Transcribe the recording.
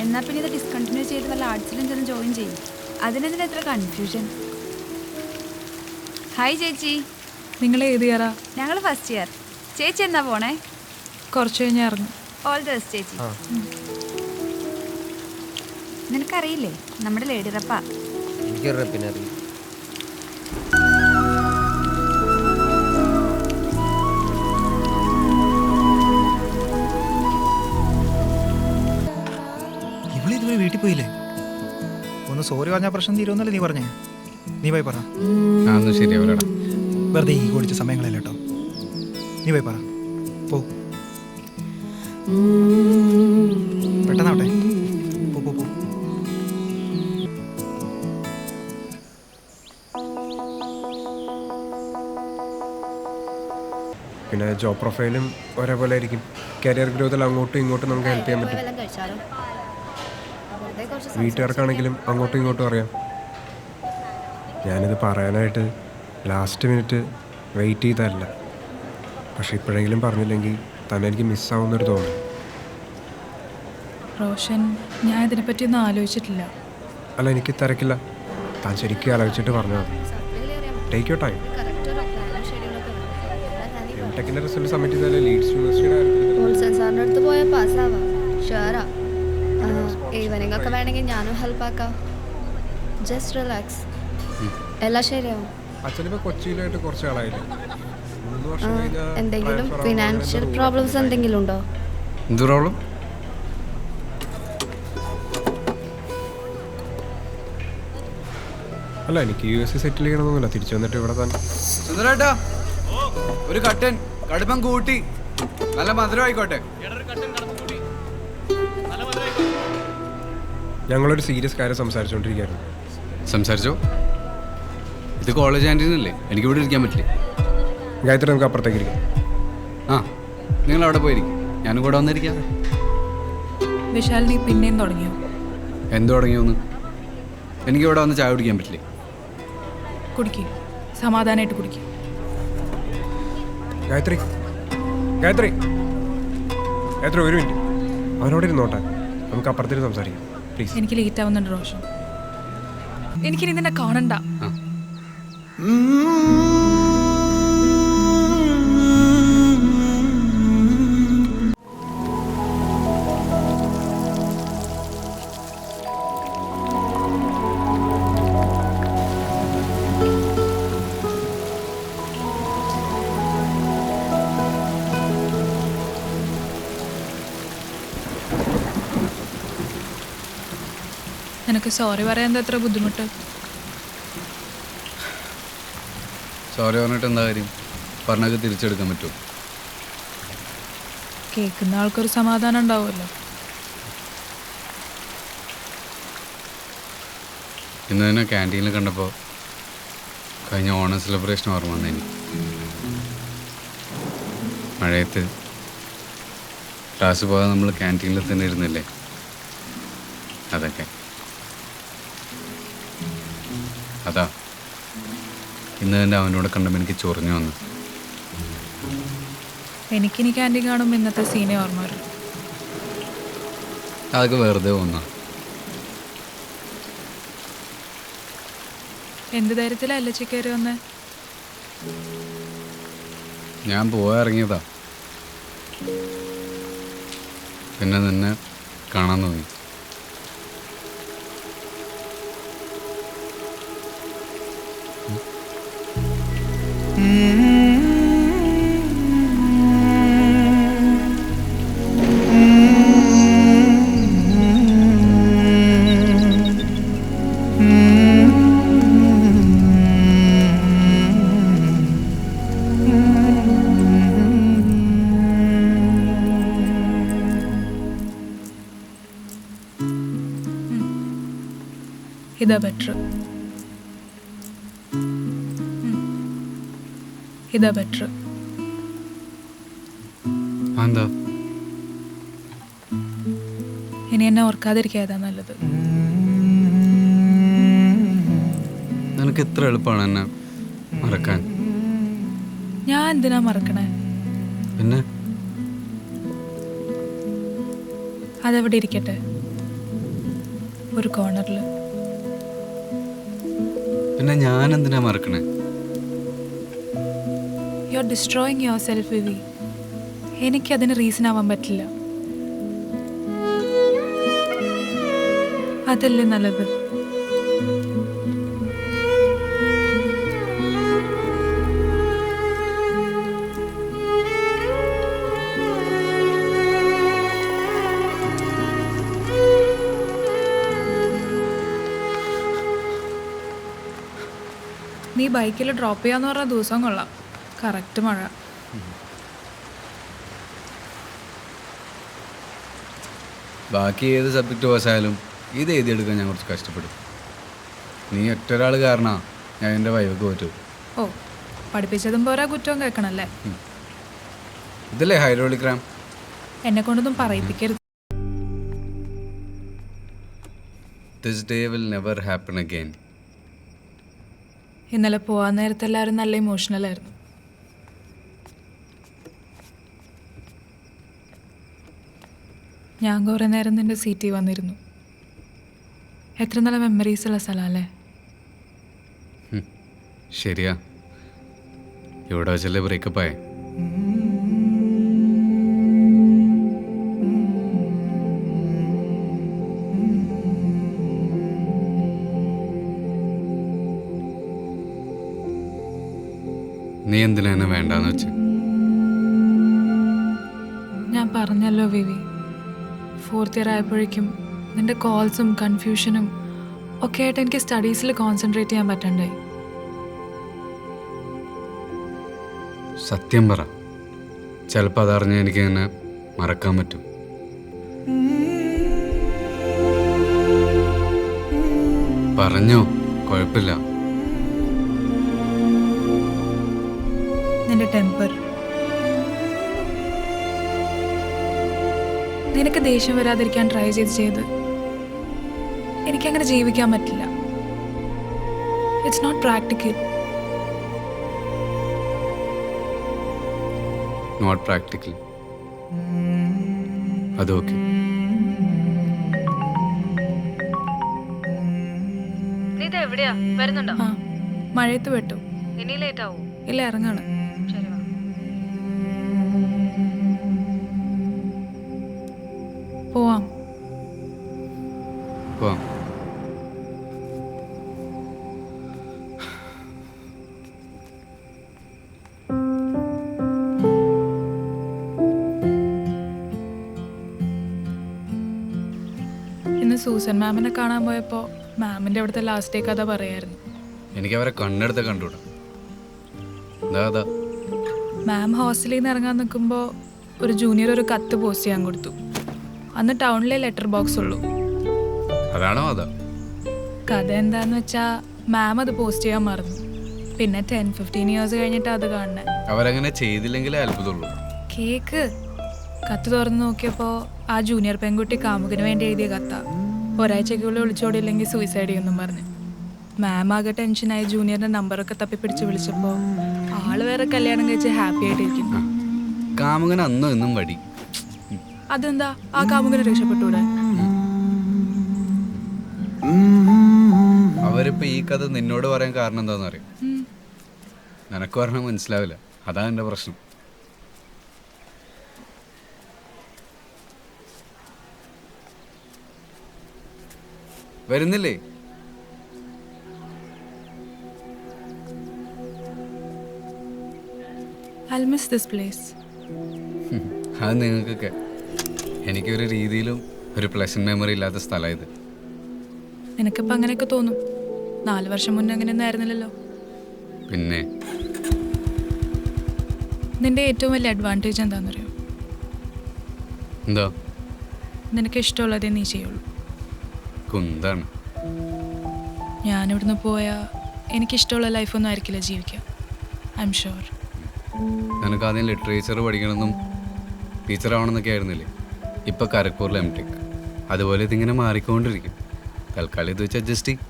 എന്നാൽ പിന്നെ ഇത് ഡിസ്കണ്ടിന്യൂ ചെയ്ത് വല്ല ആർട്സിലും ചെന്ന് ജോയിൻ ചെയ്യും. അതിനെന്തിനാ എത്ര കൺഫ്യൂഷൻ? ഹായ് ചേച്ചി, നിങ്ങൾ ഏത് ഇയറാ? ഞങ്ങൾ ഫസ്റ്റ് ഇയർ. ചേച്ചി എന്നാ പോണേ? കുറച്ച് കഴിഞ്ഞ് ഇറങ്ങും. ഓൾ ദ ബെസ്റ്റ് ചേച്ചി. നിനക്കറിയില്ലേ നമ്മുടെ ലേഡി റപ്പാ? എനിക്കൊരു റപ്പിനറിയാം. ഇവളിതുവരെ വീട്ടിൽ പോയില്ലേ? ഒന്ന് സോറി പറഞ്ഞാൽ പ്രശ്നം തീരുമെന്നല്ലേ നീ പറഞ്ഞേ? നീ പോയി പറ. ശരിയാവില്ലടാ, വെറുതെ ഈ കുടിച്ച സമയങ്ങളല്ല കേട്ടോ. നീ പോയി പറ, പോ. പെട്ടെന്നാവട്ടെ, പോ പോ പോ. പിന്നെ ജോബ് പ്രൊഫൈലും ഒരേപോലെ ആയിരിക്കും. കരിയർ ഗ്രോത്തിൽ അങ്ങോട്ടും ഇങ്ങോട്ടും നമുക്ക് ഹെൽപ്പ് ചെയ്യാൻ പറ്റും. വീട്ടുകാർക്കാണെങ്കിലും അങ്ങോട്ടും ഇങ്ങോട്ടും അറിയാം. ഞാനിത് പറയാനായിട്ട് ലാസ്റ്റ് മിനിറ്റ് വെയിറ്റ് ചെയ്തതല്ല, പക്ഷെ ഇപ്പോഴെങ്കിലും പറഞ്ഞില്ലെങ്കിൽ തന്നെ എനിക്ക് മിസ്സാവുന്നൊരു തോന്നുന്നു. റോഷൻ, ഞാൻ ഇതിനെപ്പറ്റി ഒന്നും ആലോചിച്ചിട്ടില്ല. അല്ല, എനിക്ക് തിരക്കില്ല. താൻ ശരിക്കും ആലോചിച്ചിട്ട് പറഞ്ഞാൽ മതി. Take your time. ടെക്കിൻ്റെ റിസൾട്ട് സബ്മിറ്റ് ചെയ്താലേ ലീഡ്സ് യൂണിവേഴ്സിറ്റിയുടെ സാറിൻ്റെ അടുത്ത് പോയാൽ പാസ്സാവാം. ഷുവറാ. ഈവനിങ് ഒക്കെ വേണമെങ്കിൽ ഞാനും ഹെൽപ്പ് ആക്കാം. ജസ്റ്റ് റിലാക്സ്, എല്ലാം ശരിയാവും. അച്ഛനിപ്പോൾ കൊച്ചിയിലായിട്ട് കുറച്ച് ആളായില്ലേ? 3 വർഷം കഴിഞ്ഞാൽ എന്തെങ്കിലും ഫിനാൻഷ്യൽ പ്രോബ്ലംസ് എന്തെങ്കിലും ഉണ്ടോ? എന്ത് പ്രോബ്ലം? അല്ല, എനിക്ക് US സെറ്റിൽ ചെയ്യണമെന്നൊന്നുമില്ല. തിരിച്ചു വന്നിട്ട് ഇവിടെ തന്നെ. സുന്ദരേട്ടാ, ഒരു കട്ടൻ കടുപ്പം കൂട്ടി നല്ല മധുരം ആയിക്കോട്ടെ. ഞങ്ങളൊരു സീരിയസ് കാര്യം സംസാരിച്ചുകൊണ്ടിരിക്കുകയായിരുന്നു. സംസാരിച്ചോ? ഇത് കോളേജ് ക്യാൻറ്റീനല്ലേ, എനിക്കിവിടെ ഇരിക്കാൻ പറ്റില്ല. ഗായത്രി, നമുക്ക് അപ്പുറത്തേക്ക് ഇരിക്കാം. ആ, നിങ്ങൾ അവിടെ പോയിരിക്കും, ഞാനും കൂടെ വന്നിരിക്കാം. വിശാൽ, നീ പിന്നെയും തുടങ്ങിയോ? എന്ത് തുടങ്ങിയോന്ന്? എനിക്കിവിടെ വന്ന് ചായ കുടിക്കാൻ പറ്റില്ലേ? കുടിക്കും, സമാധാനമായിട്ട് കുടിക്കും. ഗായത്രി, ഗായത്രി, ഗായത്രി, ഒരു മിനിറ്റ്. അവനോട് ഇരുന്നോട്ടെ, നമുക്ക് അപ്പുറത്തേക്ക് സംസാരിക്കാം പ്ലീസ്. എനിക്ക് ലേറ്റ് ആവുന്നുണ്ട് റോഷൻ. എനിക്കിനി നിന്നെ കാണണ്ട. നിനക്ക് സോറി പറയാൻ എത്ര ബുദ്ധിമുട്ട്? സോറി പറഞ്ഞിട്ട് എന്താ കാര്യം? പറഞ്ഞൊക്കെ തിരിച്ചെടുക്കാൻ പറ്റുമോ? കേൾക്കുന്ന ആൾക്കൊരു സമാധാനം ഉണ്ടാവുമല്ലോ. ഇന്ന് തന്നെ ക്യാൻറ്റീനിൽ കണ്ടപ്പോൾ കഴിഞ്ഞ ഓണം സെലിബ്രേഷൻ ഓർമ്മ വന്നേനി. മഴയത്ത് ക്ലാസ് പോകാതെ നമ്മൾ ക്യാൻറ്റീനിൽ തന്നെ ഇരുന്നില്ലേ, അതൊക്കെ. അതാ ഇന്ന് തന്നെ അവനോട് കണ്ടപ്പോൾ എനിക്ക് ചൊറിഞ്ഞു വന്നു. എനിക്കിനി ക്യാൻറ്റീൻ കാണുമ്പോൾ ഇന്നത്തെ സീനെ ഓർമ്മ വരും. അതൊക്കെ വെറുതെ വന്നാ. എന്ത് ധൈര്യത്തിലല്ല കയറി വന്നേ? ഞാൻ പോയിറങ്ങിയതാ, പിന്നെ നിന്നെ കാണാൻ തോന്നി. ഇതാ ബെറ്റർ, ഇതാ ബെറ്റർ. എന്താ? ഇനി എന്നെ ഓർക്കാതിരിക്കാതാ നല്ലത്. നിനക്ക് ഇത്ര എളുപ്പമാണ് എന്നെ മറക്കാൻ? ഞാൻ എന്തിനാ മറക്കണേ? പിന്നെ അതെവിടെ ഇരിക്കട്ടെ. ഒരു കോർണറിൽ. പിന്നെ ഞാൻ എന്തിനാ മറക്കണേ? You are destroying yourself Vivi. എനിക്കതിന് റീസൺ ആവാൻ പറ്റില്ല. അതല്ലേ നല്ലത്. നീ ബൈക്കിൽ ഡ്രോപ്പ് ചെയ്യാന്ന് പറഞ്ഞ ദിവസം കൊള്ളാം. കറക്റ്റ് മഴ. ബാക്കി ഏത് സബ്ജക്റ്റ് പാസ്സായാലും ഇത് എഴുതിയെടുക്കാൻ ഞാൻ കുറച്ച് കഷ്ടപ്പെടും. നീ ഒറ്റൊരാൾ കാരണമാണ് ഞാൻ എൻ്റെ വൈവക്ക് പറ്റൂ. ഓ, പഠിപ്പിച്ചതും പോരാ കുറ്റവും കേൾക്കണല്ലേ. ഇതല്ലേ ഹൈഡ്രോളിക്. എന്നെ കൊണ്ടൊന്നും പറയിപ്പിക്കരുത്. This day will never happen again. ഇന്നലെ പോകാൻ നേരത്തെ എല്ലാവരും നല്ല ഇമോഷണലായിരുന്നു. ഞാൻ കുറേ നേരം നിൻ്റെ സീറ്റിൽ വന്നിരുന്നു. എത്ര നല്ല മെമ്മറീസ് ഉള്ള സ്ഥലമല്ലേ. ശരിയാ, ഇവിടെ വെച്ചല്ലേ ബ്രേക്കപ്പ് ആയേ. നീ എന്തിനാ എന്നെ വേണ്ടാന്ന് വെച്ച്? ഞാൻ പറഞ്ഞല്ലോ വിവി, 4th ഇയർ ആയപ്പോഴേക്കും നിൻ്റെ കോൾസും കൺഫ്യൂഷനും ഒക്കെ ആയിട്ട് എനിക്ക് സ്റ്റഡീസിൽ കോൺസെൻട്രേറ്റ് ചെയ്യാൻ പറ്റണ്ടായി. സത്യം പറ, ചിലപ്പോൾ അതറിഞ്ഞ എനിക്ക് എന്നെ മറക്കാൻ പറ്റും. പറഞ്ഞോ, കുഴപ്പമില്ല. നിന്റെ ടെമ്പർ, നിനക്ക് ദേഷ്യം വരാതിരിക്കാൻ ട്രൈ ചെയ്ത് എനിക്കങ്ങനെ ജീവിക്കാൻ പറ്റില്ല. It's not practical. Not practical, അതൊക്കെ. ആ, മഴയത്ത് പെട്ടു. ഇല്ല, ഇറങ്ങാണ്. പോവാം. പോവാം. ഇന്ന് സൂസൻ മാമിനെ കാണാൻ പോയപ്പോൾ മാമിൻ്റെ അവിടുത്തെ ലാസ്റ്റ് ഡേ കഥ പറയായിരുന്നു. എനിക്ക് അവരെ കണ്ണെടുത്ത് കണ്ടുകൂടാ. അതാ മാം ഹോസ്റ്റലിൽ നിന്ന് ഇറങ്ങാൻ നിൽക്കുമ്പോൾ ഒരു ജൂനിയർ ഒരു കത്ത് പോസ്റ്റ് ചെയ്യാൻ കൊടുത്തു. അന്ന് ടൗണിലെ ലെറ്റർ ബോക്സ് ഉള്ളൂ. അതാണോ? അതാ കഥ എന്താന്ന് വെച്ചാൽ മാം അത് പോസ്റ്റ് ചെയ്യാൻ മറന്നു. പിന്നെ 10-15 ഇയേഴ്സ് കഴിഞ്ഞിട്ട് അത് കാണണേ. അവരങ്ങനെ ചെയ്തില്ലെങ്കിലേ അത്ഭുതമുള്ളൂ. കേക്ക്. കത്ത് തുറന്ന് നോക്കിയപ്പോൾ ആ ജൂനിയർ പെൺകുട്ടി കാമുകിന് വേണ്ടി എഴുതിയ കത്ത. ഒരാഴ്ചക്കുള്ളിൽ ഒളിച്ചോടിയില്ലെങ്കിൽ സൂയിസൈഡ് ചെയ്യുമെന്നും പറഞ്ഞു. മാം ആകെ ടെൻഷനായി ജൂനിയറിൻ്റെ നമ്പറൊക്കെ തപ്പിപ്പിടിച്ച് വിളിച്ചപ്പോൾ ആള് വേറെ കല്യാണം കഴിച്ച് ഹാപ്പി ആയിട്ടിരിക്കുന്നു. കാമുകൻ അന്നും എന്നും വടി. അതെന്താ, ആ കാമുകന് രക്ഷപ്പെട്ടൂടെ? അവരിപ്പോ ഈ കഥ നിന്നോട് പറയാൻ കാരണം എന്താണെന്ന് അറിയാം. നിനക്ക് പറഞ്ഞാൽ മനസ്സിലാവില്ല, അതാ എൻ്റെ പ്രശ്നം. വരുന്നില്ലേ? I'll miss this place. അത് നിങ്ങൾക്കൊക്കെ. എനിക്കൊരു രീതിയിലും ഒരു പ്ലസന്റ് മെമ്മറി ഇല്ലാത്ത സ്ഥലം ഇത്. നിനക്കിപ്പോൾ അങ്ങനെയൊക്കെ തോന്നും. 4 വർഷം മുന്നേ അങ്ങനെയൊന്നും ആയിരുന്നില്ലല്ലോ. പിന്നെ നിന്റെ ഏറ്റവും വലിയ അഡ്വാൻറ്റേജ് എന്താണെന്നറിയോ? എന്താ? നിനക്ക് ഇഷ്ടമുള്ളതേ നീ ചെയ്യുള്ളൂ. കുന്താണ്. ഞാനിവിടുന്ന് പോയാൽ എനിക്കിഷ്ടമുള്ള ലൈഫൊന്നും ആയിരിക്കില്ല ജീവിക്കാം. I am sure. നിനക്ക് ആദ്യം ലിറ്ററേച്ചർ പഠിക്കണമെന്നും ടീച്ചറാവണമെന്നൊക്കെ ആയിരുന്നില്ലേ? ഇപ്പോൾ കരക്കൂറിൽ M.Tech. അതുപോലെ ഇതിങ്ങനെ മാറിക്കൊണ്ടിരിക്കും. തൽക്കാലം ഇത് വെച്ച് അഡ്ജസ്റ്റ് ചെയ്യും.